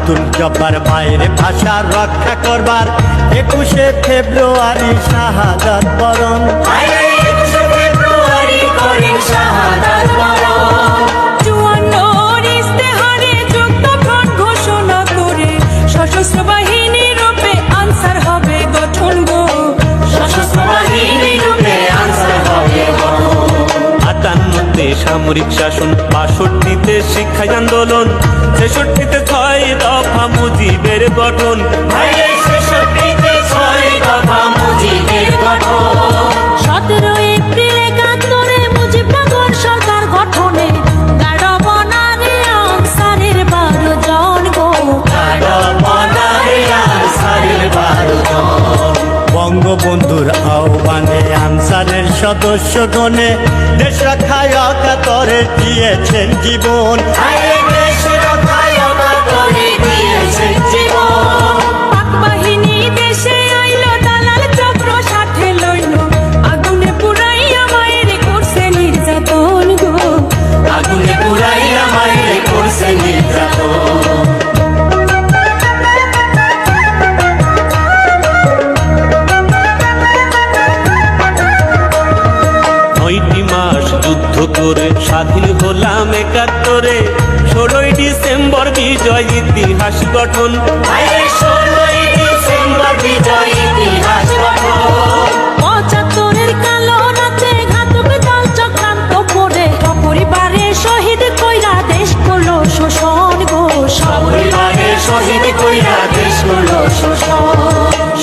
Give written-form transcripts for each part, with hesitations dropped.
আব্দুল জব্বার ভাইয়ের ভাষা রক্ষা করবার 21শে ফেব্রুয়ারি শাহাদাত বরণ। সশস্ত্র বাহিনী রূপে আনসার হবে গঠন গো, সশস্ত্র বাহিনী রূপে আনসার হবে গঠন। 58তে সামরিক শাসন, 62তে শিক্ষা আন্দোলন, 63তে 6 দফা মুজিবের গঠন। 63তে 6 দফা মুজিবের গঠন। 17 এপ্রিল 71 মুজিবনগর সরকার গঠনে গাড় বনারে আনসারের 12 জন গো, বঙ্গবন্ধুর আহ্বানে আনসারের সদস্যগণে দেশ রক্ষায় অকাতরে দিয়েছেন জীবন। পাক বাহিনী দেশে আইলো, দালাল চক্র সাথে লইল, আগুনে পুরাইয়া মায়ের করছে নির্যাতন গো, আগুনে পুরাইয়া মায়ের করছে নির্যাতন। 9টি মাস যুদ্ধ করে স্বাধীন হলাম 71-এ, 16ই ডিসেম্বর বিজয় ইতিহাস গঠন। 16ই ডিসেম্বর বিজয় ইতিহাস গঠন। 75-এর কালো রাতে ঘাতক দল চক্রান্ত করে সপরিবারে শহীদ কইরা দেশ করলো শোষণ গো, সপরিবারে শহীদ কইরা দেশ করলো শোষণ।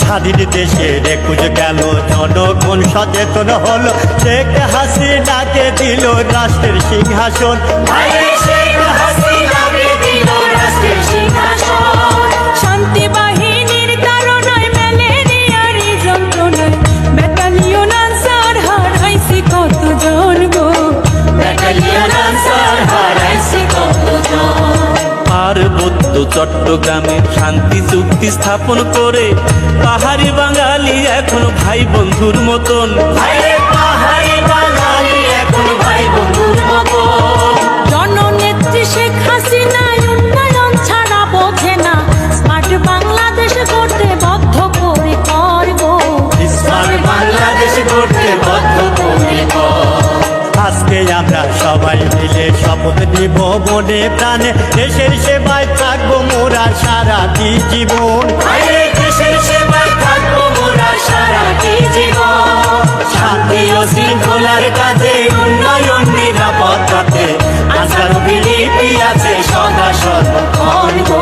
স্বাধীন দেশের 21 গেল, জনগণ সচেতন হলো, শেখ হাসিনাকে দিল রাষ্ট্রের সিংহাসন। শান্তি বাহিনীর তাড়নায় ম্যালেরিয়ার যন্ত্রণায় ব্যাটালিয়ন আনসার হারাইছি কতজন গো, ব্যাটালিয়ন আনসার হারাইছি কতজন। পার্বত্য চট্টগ্রামে শান্তি চুক্তি স্থাপন করে পাহাড়ি বাঙালি এখন ভাই বন্ধুর মতন। পাহাড়ি বাঙালি এখন ভাই বন্ধুর মতন। জননেত্রী শেখ হাসিনা উন্নয়ন ছাড়া বোঝে না, স্মার্ট বাংলাদেশ করতে বদ্ধ করে করব, স্মার্ট বাংলাদেশ করতে বদ্ধ করে আজকে আমরা সবাই মিলে শপথ নিব মনে প্রাণে, দেশের সেবায় থাকবো মোরা সারাটি জীবন। দেশের সেবায় থাকবো মোরা সারাটি জীবন। শান্তি ও শৃঙ্খলার কাজে, উন্নয়ন নিরাপত্তাতে আনসার বিলিপি আছে সদা সর্বক্ষণ গো।